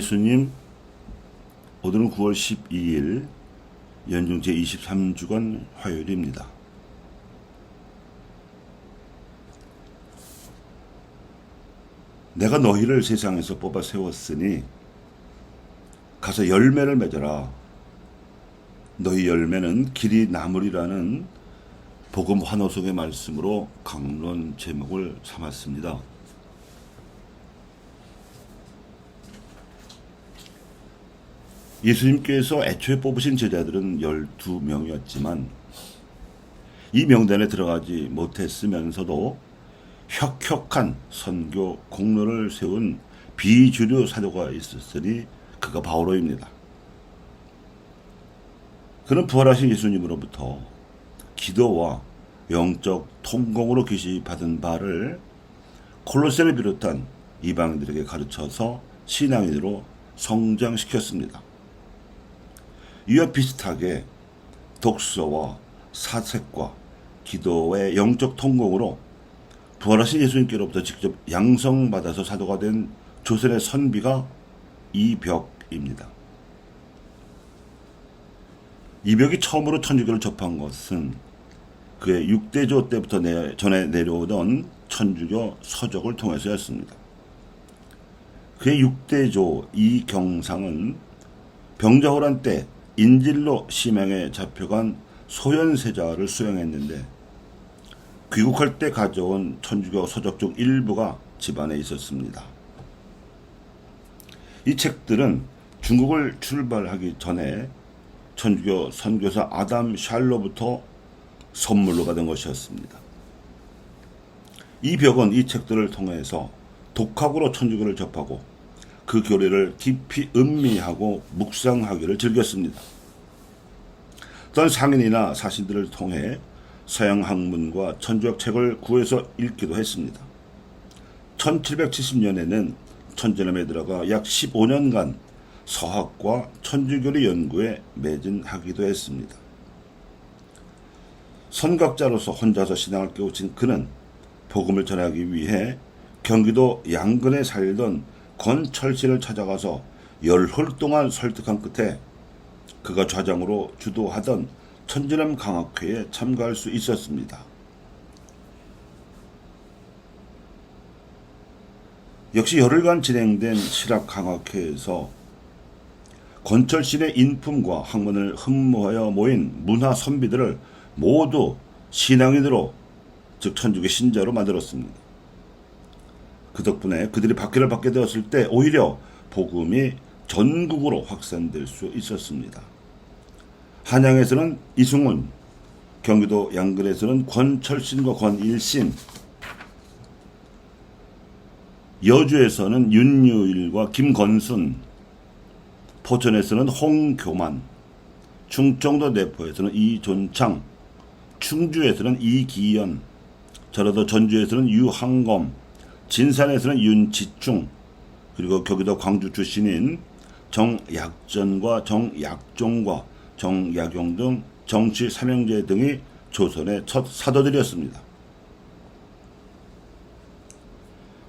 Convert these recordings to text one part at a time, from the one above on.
예수님, 오늘은 9월 12일 연중 제23주간 화요일입니다. 내가 너희를 세상에서 뽑아 세웠으니 가서 열매를 맺어라. 너희 열매는 길이 나무리라는 복음 환호성의 말씀으로 강론 제목을 삼았습니다. 예수님께서 애초에 뽑으신 제자들은 12명이었지만 이 명단에 들어가지 못했으면서도 혁혁한 선교 공로를 세운 비주류 사도가 있었으니 그가 바오로입니다. 그는 부활하신 예수님으로부터 기도와 영적 통공으로 계시받은 바를 콜로새를 비롯한 이방인들에게 가르쳐서 신앙인으로 성장시켰습니다. 이와 비슷하게 독서와 사색과 기도의 영적 통공으로 부활하신 예수님께로부터 직접 양성받아서 사도가 된 조선의 선비가 이벽입니다. 이벽이 처음으로 천주교를 접한 것은 그의 6대조 때부터 전해 내려오던 천주교 서적을 통해서였습니다. 그의 6대조 이경상은 병자호란 때 인질로 심양에 잡혀간 소현세자를 수행했는데 귀국할 때 가져온 천주교 서적 중 일부가 집안에 있었습니다. 이 책들은 중국을 출발하기 전에 천주교 선교사 아담 샬로부터 선물로 받은 것이었습니다. 이 벽은 이 책들을 통해서 독학으로 천주교를 접하고 그 교리를 깊이 음미하고 묵상하기를 즐겼습니다. 어떤 상인이나 사신들을 통해 서양 학문과 천주학 책을 구해서 읽기도 했습니다. 1770년에는 천주남에 들어가 약 15년간 서학과 천주교리 연구에 매진하기도 했습니다. 선각자로서 혼자서 신앙을 깨우친 그는 복음을 전하기 위해 경기도 양근에 살던 권철씨를 찾아가서 열흘 동안 설득한 끝에 그가 좌장으로 주도하던 천주남 강학회에 참가할 수 있었습니다. 역시 열흘간 진행된 실학 강학회에서 권철씨의 인품과 학문을 흠모하여 모인 문화 선비들을 모두 신앙인으로, 즉 천주교 신자로 만들었습니다. 그 덕분에 그들이 박해를 받게 되었을 때 오히려 복음이 전국으로 확산될 수 있었습니다. 한양에서는 이승훈, 경기도 양근에서는 권철신과 권일신, 여주에서는 윤유일과 김건순, 포천에서는 홍교만, 충청도 내포에서는 이존창, 충주에서는 이기연, 전라도 전주에서는 유항검, 진산에서는 윤지충, 그리고 경기도 광주 출신인 정약전과 정약종과 정약용 등 정치 삼형제 등이 조선의 첫 사도들이었습니다.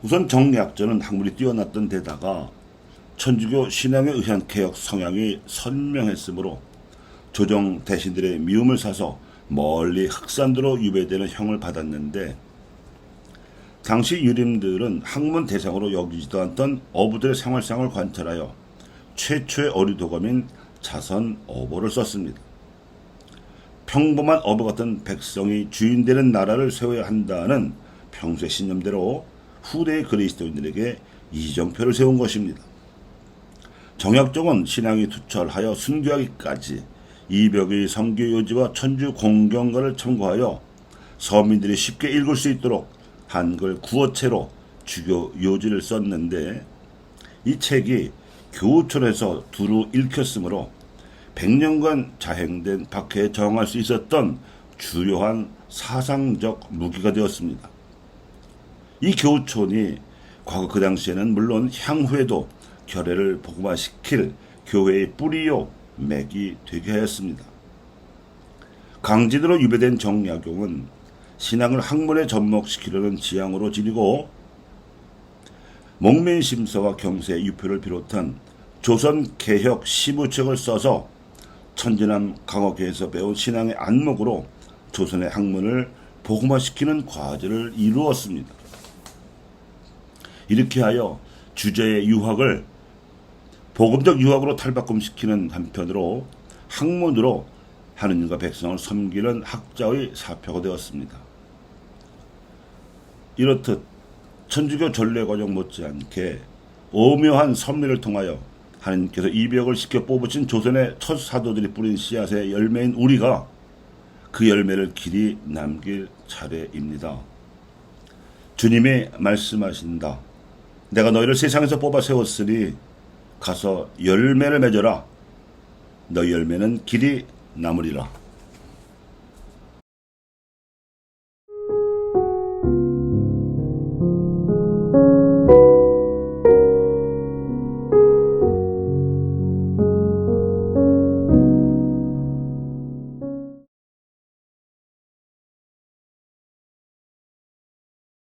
우선 정약전은 학문이 뛰어났던 데다가 천주교 신앙에 의한 개혁 성향이 선명했으므로 조정 대신들의 미움을 사서 멀리 흑산도로 유배되는 형을 받았는데 당시 유림들은 학문 대상으로 여기지도 않던 어부들의 생활상을 관찰하여 최초의 어리도감인 자선 어보를 썼습니다. 평범한 어부 같은 백성이 주인되는 나라를 세워야 한다는 평소의 신념대로 후대의 그리스도인들에게 이정표를 세운 것입니다. 정약종은 신앙이 투철하여 순교하기까지 이벽의 선교 요지와 천주 공경가를 참고하여 서민들이 쉽게 읽을 수 있도록 한글 구어체로 주교 요지를 썼는데 이 책이 교우촌에서 두루 읽혔으므로 100년간 자행된 박해에 저항할 수 있었던 주요한 사상적 무기가 되었습니다. 이 교우촌이 과거 그 당시에는 물론 향후에도 결례를 복음화시킬 교회의 뿌리요 맥이 되게 하였습니다. 강진으로 유배된 정약용은 신앙을 학문에 접목시키려는 지향으로 지니고 목민심서와 경세 유표를 비롯한 조선 개혁 시부책을 써서 천지남 강화교에서 배운 신앙의 안목으로 조선의 학문을 복음화시키는 과제를 이루었습니다. 이렇게 하여 주제의 유학을 복음적 유학으로 탈바꿈시키는 한편으로 학문으로 하느님과 백성을 섬기는 학자의 사표가 되었습니다. 이렇듯 천주교 전례과정 못지않게 오묘한 섭리를 통하여 하나님께서 이벽을 시켜 뽑으신 조선의 첫 사도들이 뿌린 씨앗의 열매인 우리가 그 열매를 길이 남길 차례입니다. 주님이 말씀하신다. 내가 너희를 세상에서 뽑아 세웠으니 가서 열매를 맺어라. 너희 열매는 길이 남으리라.